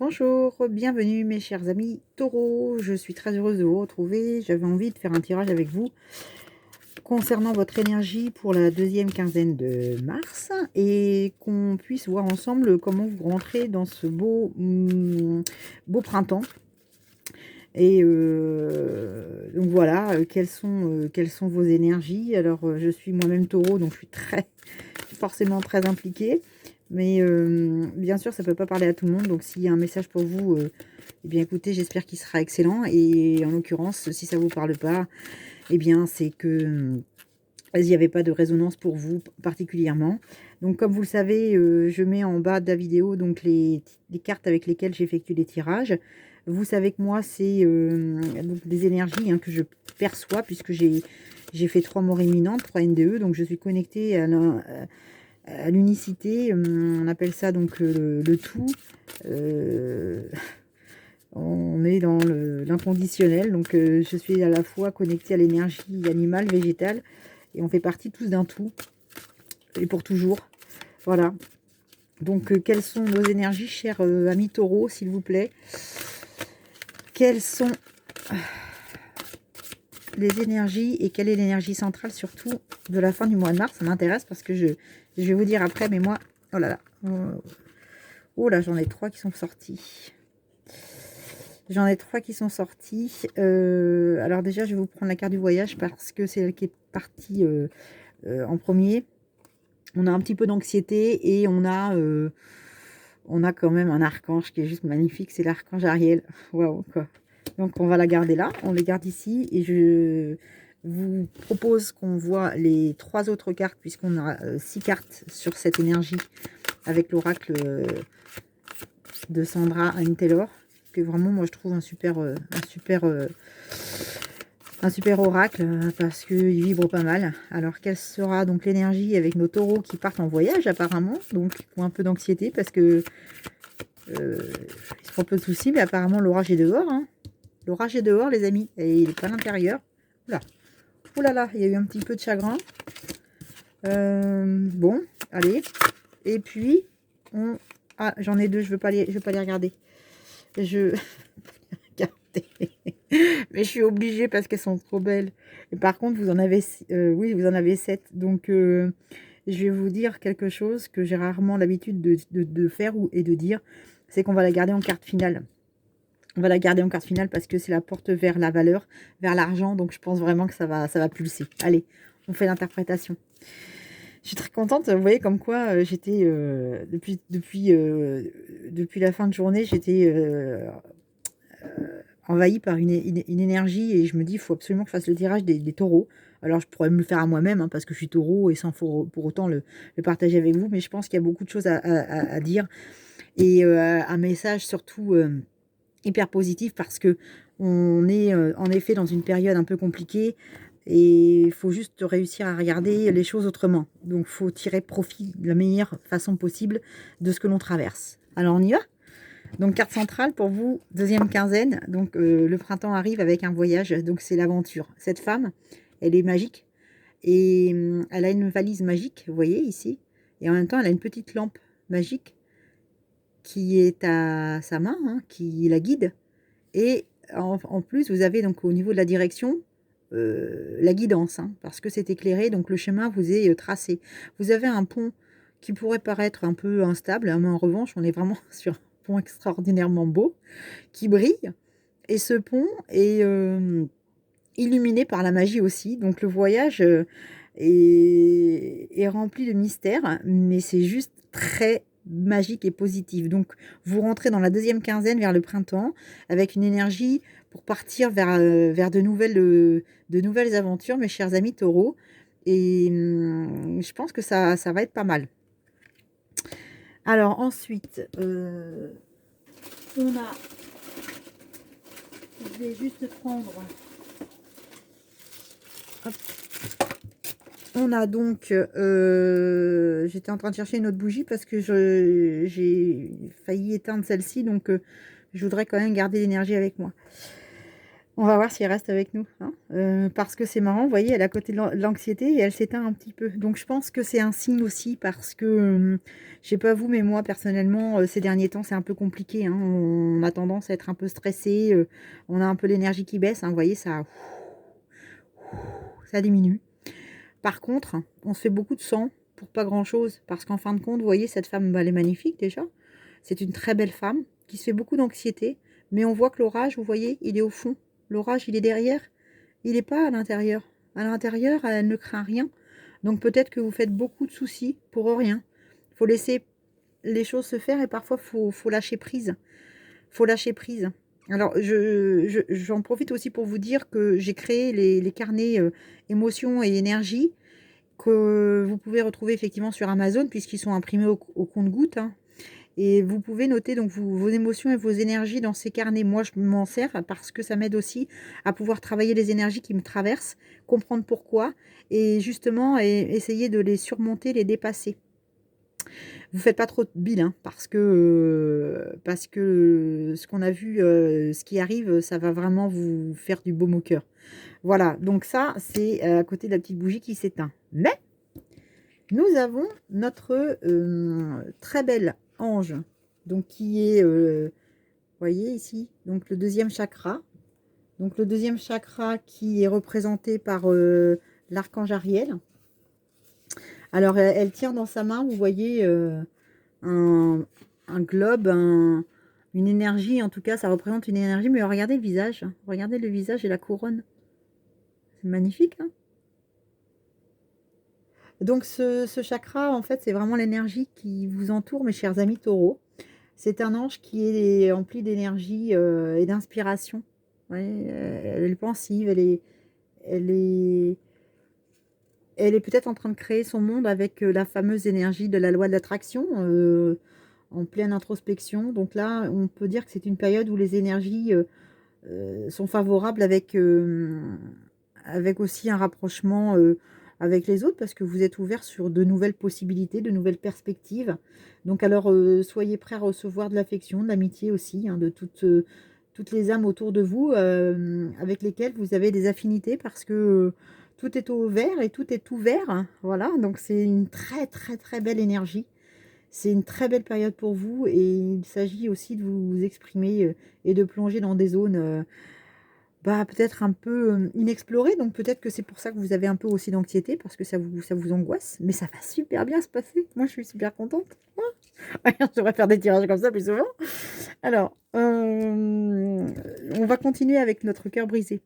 Bonjour, bienvenue mes chers amis taureaux, je suis très heureuse de vous retrouver. J'avais envie de faire un tirage avec vous concernant votre énergie pour la deuxième quinzaine de mars et qu'on puisse voir ensemble comment vous rentrez dans ce beau printemps. Et donc voilà, quelles sont vos énergies. Alors je suis moi-même taureau, donc je suis forcément très impliquée. Mais bien sûr, ça ne peut pas parler à tout le monde. Donc s'il y a un message pour vous, eh bien écoutez, j'espère qu'il sera excellent. Et en l'occurrence, si ça ne vous parle pas, eh bien c'est que il n'y avait pas de résonance pour vous particulièrement. Donc comme vous le savez, je mets en bas de la vidéo donc les cartes avec lesquelles j'effectue les tirages. Vous savez que moi, c'est donc des énergies que je perçois puisque j'ai fait 3 morts imminentes, 3 NDE. Donc je suis connectée à l'unicité. On appelle ça donc le tout. On est dans l'inconditionnel. Donc je suis à la fois connectée à l'énergie animale, végétale. Et on fait partie tous d'un tout. Et pour toujours. Voilà. Donc, quelles sont nos énergies, chers amis taureaux, s'il vous plaît? Quelles sont les énergies et quelle est l'énergie centrale, surtout, de la fin du mois de mars? Ça m'intéresse parce que je vais vous dire après, mais moi... Oh là là. Oh là, j'en ai 3 qui sont sortis. J'en ai 3 qui sont sortis. Alors déjà, je vais vous prendre la carte du voyage parce que c'est elle qui est partie en premier. On a un petit peu d'anxiété et on a quand même un archange qui est juste magnifique. C'est l'archange Ariel. Waouh, quoi. Donc on va la garder là. On les garde ici et je vous propose qu'on voit les 3 autres cartes puisqu'on a 6 cartes sur cette énergie avec l'oracle de Sandra Anne Taylor, que vraiment moi je trouve un super oracle parce qu'il vibre pas mal. Alors quelle sera donc l'énergie avec nos taureaux qui partent en voyage apparemment, donc qui ont un peu d'anxiété parce que ils se font un peu de soucis, mais apparemment l'orage est dehors. L'orage est dehors les amis, et il n'est pas à l'intérieur. Oula, oh là là, il y a eu un petit peu de chagrin. Bon, allez. Et puis, ah, j'en ai 2, je veux pas les regarder. Je mais je suis obligée parce qu'elles sont trop belles. Et par contre, vous en avez, oui, vous en avez 7. Donc, je vais vous dire quelque chose que j'ai rarement l'habitude de faire et de dire. C'est qu'on va la garder en carte finale. On va la garder en carte finale parce que c'est la porte vers la valeur, vers l'argent. Donc, je pense vraiment que ça va pulser. Allez, on fait l'interprétation. Je suis très contente. Vous voyez comme quoi j'étais, depuis la fin de journée, j'étais envahie par une énergie et je me dis il faut absolument que je fasse le tirage des taureaux. Alors je pourrais me le faire à moi-même parce que je suis taureau et sans pour autant le partager avec vous, mais je pense qu'il y a beaucoup de choses à dire et un message surtout hyper positif parce que on est en effet dans une période un peu compliquée et il faut juste réussir à regarder les choses autrement. Donc il faut tirer profit de la meilleure façon possible de ce que l'on traverse. Alors on y va? Donc carte centrale pour vous, deuxième quinzaine. Donc le printemps arrive avec un voyage, donc c'est l'aventure. Cette femme, elle est magique et elle a une valise magique, vous voyez ici. Et en même temps, elle a une petite lampe magique qui est à sa main, qui la guide. Et en plus, vous avez donc au niveau de la direction, la guidance, parce que c'est éclairé, donc le chemin vous est tracé. Vous avez un pont qui pourrait paraître un peu instable, mais en revanche, on est vraiment sur un pont extraordinairement beau, qui brille. Et ce pont est illuminé par la magie aussi. Donc le voyage est rempli de mystères, mais c'est juste très magique et positif. Donc vous rentrez dans la deuxième quinzaine vers le printemps avec une énergie pour partir vers de nouvelles aventures, mes chers amis taureaux. Et je pense que ça va être pas mal. Alors ensuite, on a... Je vais juste prendre... Hop. On a donc, j'étais en train de chercher une autre bougie parce que j'ai failli éteindre celle-ci, donc je voudrais quand même garder l'énergie avec moi. On va voir si elle reste avec nous, hein. Parce que c'est marrant, vous voyez, elle est à côté de l'anxiété et elle s'éteint un petit peu. Donc je pense que c'est un signe aussi parce que, je sais pas vous, mais moi personnellement, ces derniers temps, c'est un peu compliqué, hein. On a tendance à être un peu stressé, on a un peu l'énergie qui baisse, hein, vous voyez, ça diminue. Par contre, on se fait beaucoup de sang pour pas grand-chose parce qu'en fin de compte, vous voyez, cette femme, bah, elle est magnifique déjà. C'est une très belle femme qui se fait beaucoup d'anxiété, mais on voit que l'orage, vous voyez, il est au fond. L'orage, il est derrière, il n'est pas à l'intérieur. À l'intérieur, elle ne craint rien. Donc peut-être que vous faites beaucoup de soucis pour rien. Il faut laisser les choses se faire et parfois, faut lâcher prise. Faut lâcher prise. Alors, j'en profite aussi pour vous dire que j'ai créé les carnets émotions et énergie que vous pouvez retrouver effectivement sur Amazon puisqu'ils sont imprimés au compte-gouttes, hein. Et vous pouvez noter donc vos émotions et vos énergies dans ces carnets. Moi, je m'en sers parce que ça m'aide aussi à pouvoir travailler les énergies qui me traversent, comprendre pourquoi et justement essayer de les surmonter, les dépasser. Vous faites pas trop de bile, hein, parce que ce qu'on a vu, ce qui arrive, ça va vraiment vous faire du baume au cœur. Voilà, donc ça, c'est à côté de la petite bougie qui s'éteint. Mais nous avons notre très belle ange, donc qui est, voyez ici, donc le deuxième chakra. Donc le deuxième chakra qui est représenté par l'archange Ariel. Alors elle tient dans sa main, vous voyez, un, un globe, une énergie, en tout cas ça représente une énergie, mais regardez le visage, hein. Regardez le visage et la couronne. C'est magnifique, hein. Donc ce chakra, en fait, c'est vraiment l'énergie qui vous entoure, mes chers amis taureaux. C'est un ange qui est empli d'énergie et d'inspiration. Ouais, elle est pensive, elle est, elle est peut-être en train de créer son monde avec la fameuse énergie de la loi de l'attraction, en pleine introspection. Donc là, on peut dire que c'est une période où les énergies sont favorables avec aussi un rapprochement avec les autres parce que vous êtes ouvert sur de nouvelles possibilités, de nouvelles perspectives. Donc alors, soyez prêts à recevoir de l'affection, de l'amitié aussi, hein, de toutes les âmes autour de vous avec lesquelles vous avez des affinités parce que tout est au vert et tout est ouvert, hein. Voilà, donc c'est une très très très belle énergie. C'est une très belle période pour vous et il s'agit aussi de vous exprimer et de plonger dans des zones bah, peut-être un peu inexplorées. Donc peut-être que c'est pour ça que vous avez un peu aussi d'anxiété parce que ça vous angoisse. Mais ça va super bien se passer. Moi, je suis super contente. Je devrais faire des tirages comme ça plus souvent. Alors, on va continuer avec notre cœur brisé.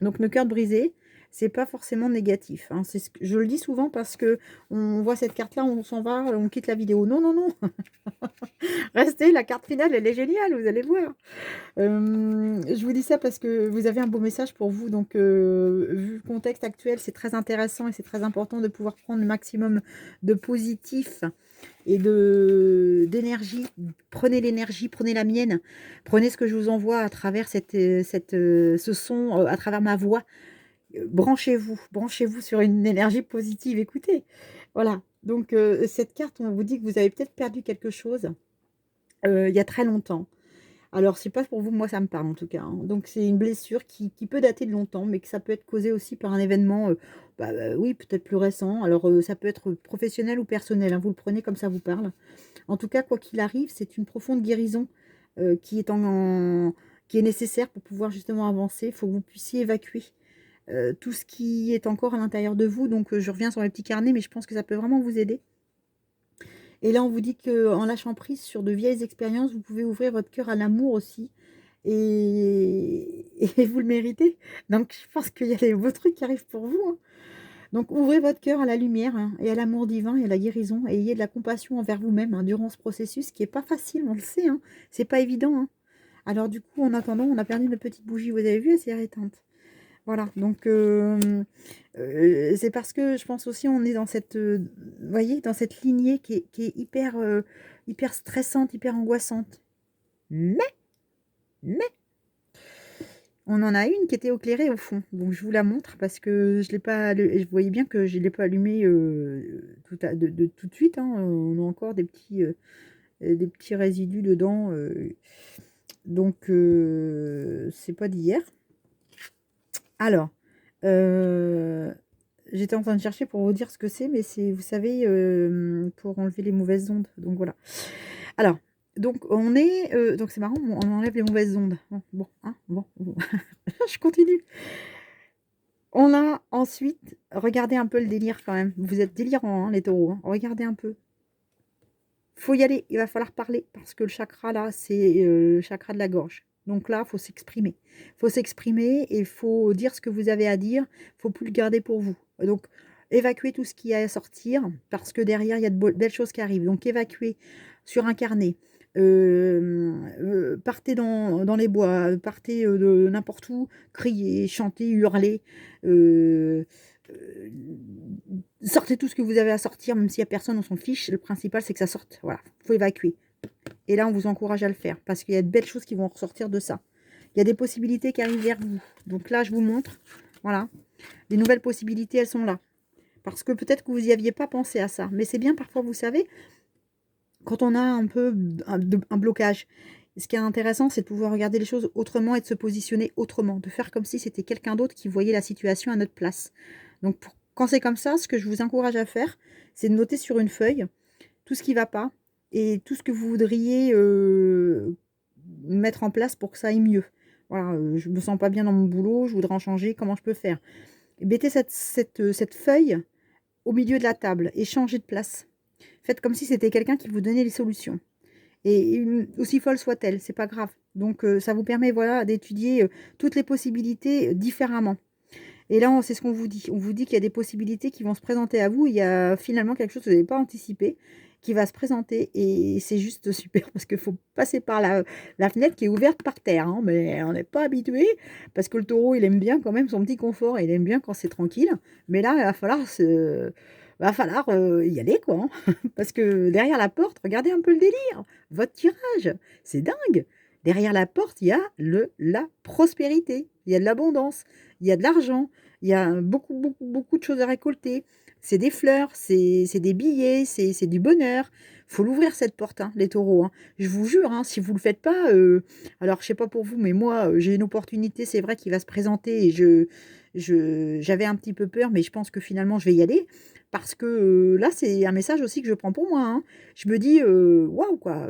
Donc, nos cœurs brisés, c'est pas forcément négatif, hein. Je le dis souvent parce que on voit cette carte-là, on s'en va, on quitte la vidéo. Non, non, non, restez, la carte finale, elle est géniale, vous allez voir. Je vous dis ça parce que vous avez un beau message pour vous. Donc, vu le contexte actuel, c'est très intéressant et c'est très important de pouvoir prendre le maximum de positif et d'énergie. Prenez l'énergie, prenez la mienne, prenez ce que je vous envoie à travers ce son, à travers ma voix. Branchez-vous sur une énergie positive, écoutez. Voilà, donc cette carte, on vous dit que vous avez peut-être perdu quelque chose il y a très longtemps. Alors, c'est pas pour vous, moi ça me parle en tout cas, hein. Donc c'est une blessure qui peut dater de longtemps, mais que ça peut être causé aussi par un événement, oui, peut-être plus récent. Alors, ça peut être professionnel ou personnel, hein, vous le prenez comme ça vous parle. En tout cas, quoi qu'il arrive, c'est une profonde guérison qui est qui est nécessaire pour pouvoir justement avancer. Il faut que vous puissiez évacuer tout ce qui est encore à l'intérieur de vous. Donc, je reviens sur les petits carnets, mais je pense que ça peut vraiment vous aider. Et là, on vous dit qu'en lâchant prise sur de vieilles expériences, vous pouvez ouvrir votre cœur à l'amour aussi. Et vous le méritez. Donc, je pense qu'il y a des beaux trucs qui arrivent pour vous, hein. Donc, ouvrez votre cœur à la lumière, hein, et à l'amour divin et à la guérison. Et ayez de la compassion envers vous-même, hein, durant ce processus qui n'est pas facile, on le sait, hein. C'est pas évident, hein. Alors, du coup, en attendant, on a perdu une petite bougie. Vous avez vu, elle s'est éteinte. Voilà, donc c'est parce que je pense aussi on est dans cette, voyez, dans cette lignée qui est hyper, hyper stressante, hyper angoissante. Mais, mais, on en a une qui était éclairée au fond. Donc je vous la montre parce que je l'ai pas, je voyais bien que je l'ai pas allumée tout de suite, hein. On a encore des petits résidus dedans, donc c'est pas d'hier. Alors, j'étais en train de chercher pour vous dire ce que c'est, mais c'est, vous savez, pour enlever les mauvaises ondes. Donc voilà. Alors, donc on est, donc c'est marrant, on enlève les mauvaises ondes. Bon, bon, hein, bon. Je continue. On a ensuite, regardez un peu le délire quand même. Vous êtes délirants, hein, les taureaux. Hein. Regardez un peu. Faut y aller, il va falloir parler parce que le chakra là, c'est le chakra de la gorge. Donc là, faut s'exprimer. Faut s'exprimer et il faut dire ce que vous avez à dire. Faut plus le garder pour vous. Donc, évacuez tout ce qui a à sortir parce que derrière, il y a de belles choses qui arrivent. Donc, évacuez sur un carnet. Partez dans les bois, partez de n'importe où, criez, chantez, hurlez. Euh, euh, Sortez tout ce que vous avez à sortir, même s'il n'y a personne, on s'en fiche. Le principal, c'est que ça sorte. Voilà, il faut évacuer. Et là, on vous encourage à le faire, parce qu'il y a de belles choses qui vont ressortir de ça. Il y a des possibilités qui arrivent vers vous. Donc là, je vous montre. Voilà. Les nouvelles possibilités, elles sont là. Parce que peut-être que vous n'y aviez pas pensé à ça. Mais c'est bien parfois, vous savez, quand on a un peu un blocage. Ce qui est intéressant, c'est de pouvoir regarder les choses autrement et de se positionner autrement. De faire comme si c'était quelqu'un d'autre qui voyait la situation à notre place. Donc, quand c'est comme ça, ce que je vous encourage à faire, c'est de noter sur une feuille tout ce qui ne va pas et tout ce que vous voudriez mettre en place pour que ça aille mieux. Voilà, je me sens pas bien dans mon boulot, je voudrais en changer, comment je peux faire? Mettez cette feuille au milieu de la table et changez de place. Faites comme si c'était quelqu'un qui vous donnait les solutions. Et aussi folle soit-elle, c'est pas grave. Donc ça vous permet voilà, d'étudier toutes les possibilités différemment. Et là, c'est ce qu'on vous dit. On vous dit qu'il y a des possibilités qui vont se présenter à vous. Il y a finalement quelque chose que vous n'avez pas anticipé qui va se présenter. Et c'est juste super parce qu'il faut passer par la fenêtre qui est ouverte par terre. Hein, mais on n'est pas habitué parce que le taureau, il aime bien quand même son petit confort. Il aime bien quand c'est tranquille. Mais là, il va falloir y aller, quoi. Hein, parce que derrière la porte, regardez un peu le délire. Votre tirage, c'est dingue. Derrière la porte, il y a la prospérité. Il y a de l'abondance. Il y a de l'argent, il y a beaucoup de choses à récolter. C'est des fleurs, c'est des billets, c'est du bonheur. Faut l'ouvrir cette porte, hein, les taureaux. Hein. Je vous jure, hein, si vous ne le faites pas, alors je sais pas pour vous, mais moi, j'ai une opportunité, c'est vrai, qui va se présenter et j'avais un petit peu peur, mais je pense que finalement, je vais y aller. Parce que là, c'est un message aussi que je prends pour moi. Hein. Je me dis, waouh, quoi,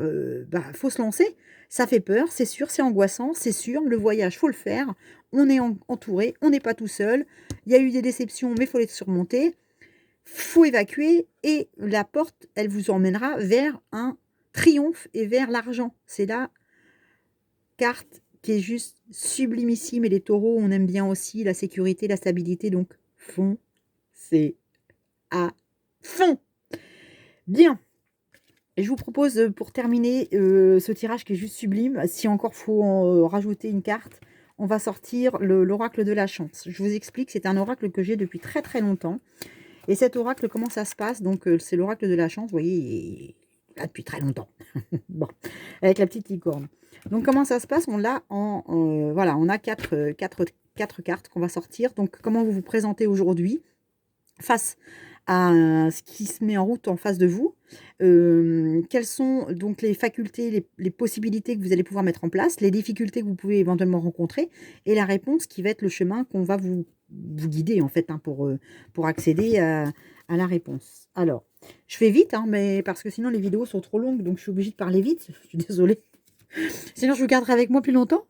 bah, faut se lancer. Ça fait peur, c'est sûr, c'est angoissant, c'est sûr. Le voyage, faut le faire. On est entouré, on n'est pas tout seul. Il y a eu des déceptions, mais il faut les surmonter. Faut évacuer et la porte, elle vous emmènera vers un triomphe et vers l'argent. C'est la carte qui est juste sublimissime. Et les taureaux, on aime bien aussi la sécurité, la stabilité. Donc, foncez à fond. Bien. Et je vous propose, pour terminer ce tirage qui est juste sublime, si encore faut rajouter une carte, on va sortir l'oracle de la chance. Je vous explique, c'est un oracle que j'ai depuis très très longtemps. Et cet oracle, comment ça se passe? Donc, c'est l'oracle de la chance, vous voyez, il est là depuis très longtemps. Bon, avec la petite licorne. Donc, comment ça se passe? On l'a voilà, on a quatre cartes qu'on va sortir. Donc, comment vous vous présentez aujourd'hui face à ce qui se met en route en face de vous, quelles sont donc les facultés, les possibilités que vous allez pouvoir mettre en place, les difficultés que vous pouvez éventuellement rencontrer, et la réponse qui va être le chemin qu'on va vous guider en fait hein, pour accéder à la réponse. Alors, je fais vite, hein, mais parce que sinon les vidéos sont trop longues, donc je suis obligée de parler vite, je suis désolée. Sinon, je vous garderai avec moi plus longtemps.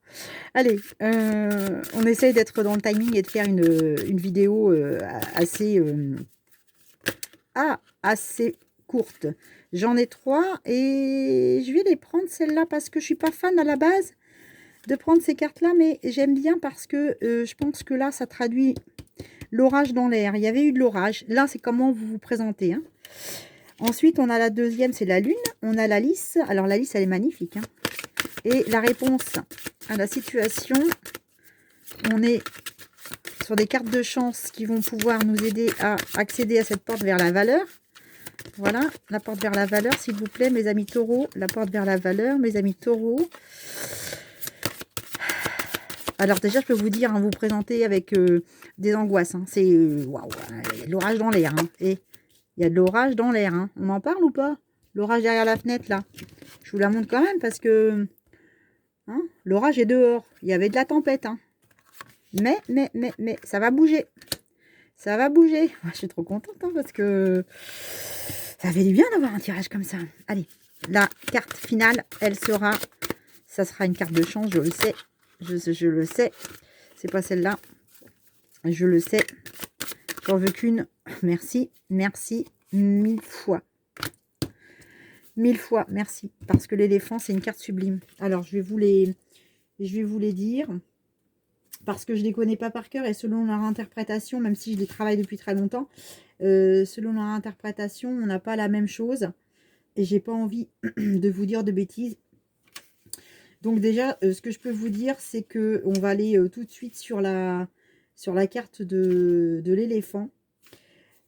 Allez, on essaye d'être dans le timing et de faire une vidéo assez assez courte. J'en ai 3 et je vais les prendre celles-là parce que je suis pas fan à la base de prendre ces cartes-là, mais j'aime bien parce que je pense que là, ça traduit l'orage dans l'air. Il y avait eu de l'orage. Là, c'est comment vous vous présentez. Hein. Ensuite, on a la deuxième, c'est la lune. On a la lys. Alors, la lys, elle est magnifique. Hein. Et la réponse à la situation, on est sur des cartes de chance qui vont pouvoir nous aider à accéder à cette porte vers la valeur. Voilà, la porte vers la valeur, s'il vous plaît, mes amis taureaux. La porte vers la valeur, mes amis taureaux. Alors déjà, je peux vous dire, hein, vous présenter avec des angoisses. Hein. C'est waouh, il y a de l'orage dans l'air. Hein. Et il y a de l'orage dans l'air. Hein. On en parle ou pas? L'orage derrière la fenêtre, là. Je vous la montre quand même parce que hein, l'orage est dehors. Il y avait de la tempête. Hein. Mais, ça va bouger. Ça va bouger. Moi, je suis trop contente hein, parce que ça fait du bien d'avoir un tirage comme ça. Allez, la carte finale, ça sera une carte de chance, je le sais. Je le sais. C'est pas celle-là. Je le sais. J'en veux qu'une. Merci, merci, 1000 fois. 1000 fois, merci. Parce que l'éléphant, c'est une carte sublime. Alors, je vais vous les dire. Parce que je ne les connais pas par cœur et selon leur interprétation, même si je les travaille depuis très longtemps, selon leur interprétation, on n'a pas la même chose. Et j'ai pas envie de vous dire de bêtises. Donc déjà, ce que je peux vous dire, c'est que on va aller tout de suite sur la carte de l'éléphant.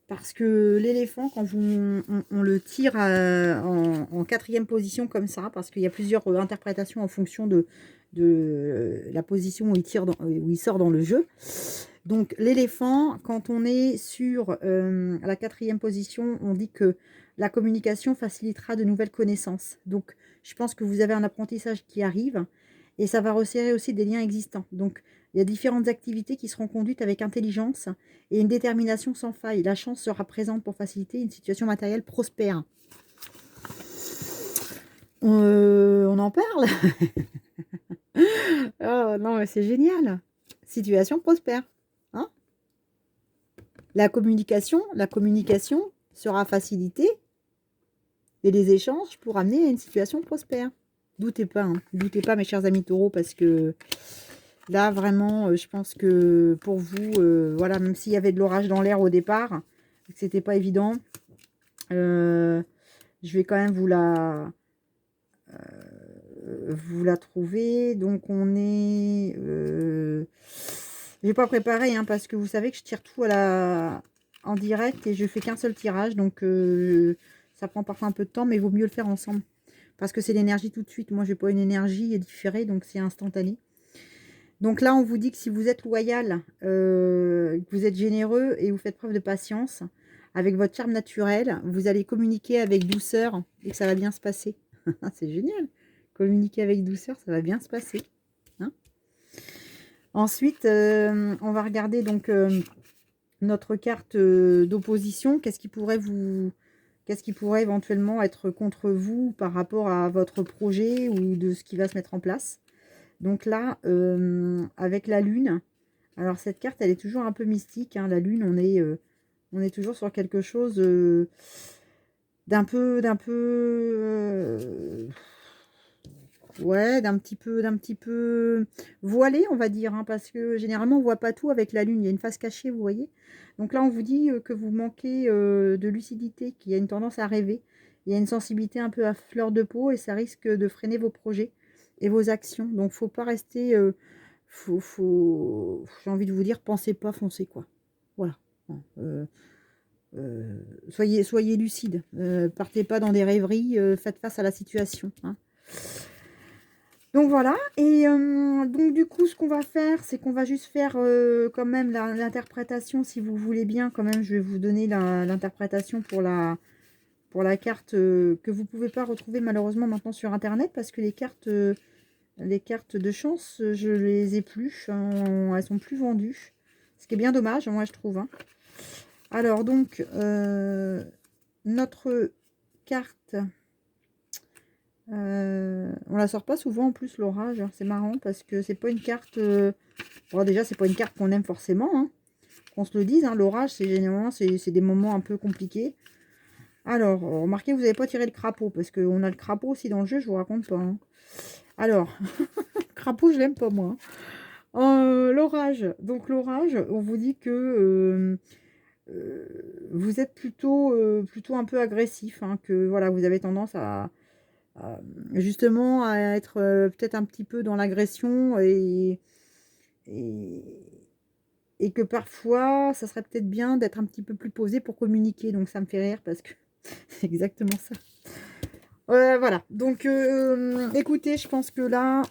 Parce que l'éléphant, quand on le tire en quatrième position comme ça, parce qu'il y a plusieurs interprétations en fonction de la position où il sort dans le jeu. Donc l'éléphant, quand on est sur la quatrième position, on dit que la communication facilitera de nouvelles connaissances. Donc je pense que vous avez un apprentissage qui arrive et ça va resserrer aussi des liens existants. Donc il y a différentes activités qui seront conduites avec intelligence et une détermination sans faille. La chance sera présente pour faciliter une situation matérielle prospère. On en parle. Oh non, mais c'est génial. Situation prospère. Hein, la communication sera facilitée et les échanges pour amener à une situation prospère. Doutez pas, hein. Doutez pas mes chers amis taureaux, parce que là vraiment, je pense que pour vous, voilà, même s'il y avait de l'orage dans l'air au départ, que c'était pas évident, je vais quand même vous la trouver. Donc on est... je n'ai pas préparé, hein, parce que vous savez que je tire tout en direct et je fais qu'un seul tirage. Donc ça prend parfois un peu de temps, mais il vaut mieux le faire ensemble. Parce que c'est l'énergie tout de suite. Moi, je n'ai pas une énergie différée, donc c'est instantané. Donc là, on vous dit que si vous êtes loyal, que vous êtes généreux et vous faites preuve de patience, avec votre charme naturel, vous allez communiquer avec douceur et que ça va bien se passer. C'est génial. Communiquer avec douceur, ça va bien se passer. Hein, ensuite, on va regarder donc notre carte d'opposition. Qu'est-ce qui pourrait éventuellement être contre vous par rapport à votre projet ou de ce qui va se mettre en place. Donc là, avec la lune, alors cette carte, elle est toujours un peu mystique. Hein, la lune, on est toujours sur quelque chose d'un petit peu voilé, on va dire, hein, parce que généralement, on voit pas tout avec la lune. Il y a une face cachée, vous voyez. Donc là, on vous dit que vous manquez de lucidité, qu'il y a une tendance à rêver. Il y a une sensibilité un peu à fleur de peau et ça risque de freiner vos projets et vos actions. Donc, faut pas rester... j'ai envie de vous dire, pensez pas, foncez, quoi. Voilà. Soyez lucide. Partez pas dans des rêveries. Faites face à la situation. Hein. Donc voilà, et donc du coup, ce qu'on va faire, c'est qu'on va juste faire quand même l'interprétation, si vous voulez bien. Quand même, je vais vous donner l'interprétation pour la carte que vous ne pouvez pas retrouver malheureusement maintenant sur Internet, parce que les cartes de chance, je les ai plus, hein, elles sont plus vendues. Ce qui est bien dommage, moi je trouve. Hein. Alors donc, notre carte... on la sort pas souvent en plus, l'orage. C'est marrant parce que c'est pas une carte... Bon, déjà, c'est pas une carte qu'on aime forcément. Hein, qu'on se le dise. Hein, l'orage, c'est généralement c'est des moments un peu compliqués. Alors, remarquez, vous n'avez pas tiré le crapaud. Parce qu'on a le crapaud aussi dans le jeu, je vous raconte pas. Hein. Alors, crapaud, je l'aime pas moi. L'orage. Donc l'orage, on vous dit que... vous êtes plutôt un peu agressif. Hein, que voilà, vous avez tendance justement à être peut-être un petit peu dans l'agression et que parfois ça serait peut-être bien d'être un petit peu plus posé pour communiquer. Donc ça me fait rire parce que c'est exactement ça. Voilà, donc écoutez, je pense que là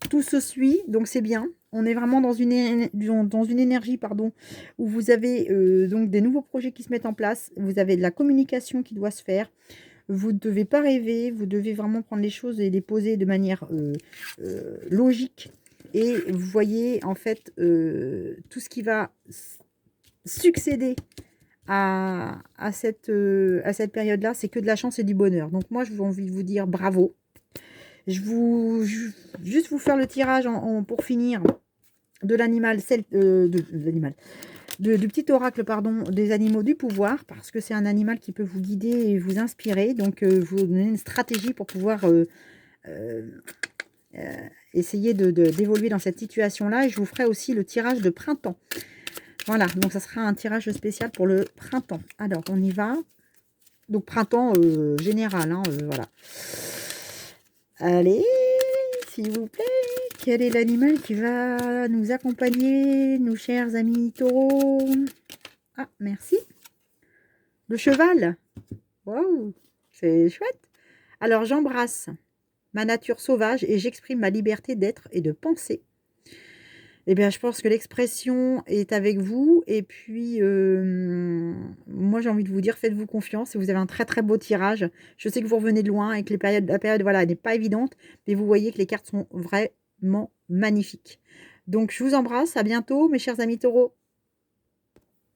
tout se suit, donc c'est bien. On est vraiment dans une énergie, pardon, où vous avez donc des nouveaux projets qui se mettent en place. Vous avez de la communication qui doit se faire. Vous ne devez pas rêver, vous devez vraiment prendre les choses et les poser de manière logique Et vous voyez, en fait, tout ce qui va succéder à cette période-là, c'est que de la chance et du bonheur. Donc moi, je vous envie de vous dire bravo. Juste vous faire le tirage pour finir de l'animal, du petit oracle, pardon, des animaux du pouvoir, parce que c'est un animal qui peut vous guider et vous inspirer, donc vous donner une stratégie pour pouvoir euh, essayer d'évoluer dans cette situation-là. Et je vous ferai aussi le tirage de printemps. Voilà, donc ça sera un tirage spécial pour le printemps. Alors, on y va. Donc, printemps général, hein, voilà. Allez, s'il vous plaît, quel est l'animal qui va nous accompagner, nos chers amis taureaux? Ah, merci. Le cheval. Waouh, c'est chouette. Alors, j'embrasse ma nature sauvage et j'exprime ma liberté d'être et de penser. Eh bien, je pense que l'expression est avec vous. Et puis, moi, j'ai envie de vous dire, faites-vous confiance. Vous avez un très, très beau tirage. Je sais que vous revenez de loin et que la période, voilà, n'est pas évidente. Mais vous voyez que les cartes sont vraiment magnifiques. Donc, je vous embrasse. À bientôt, mes chers amis taureaux.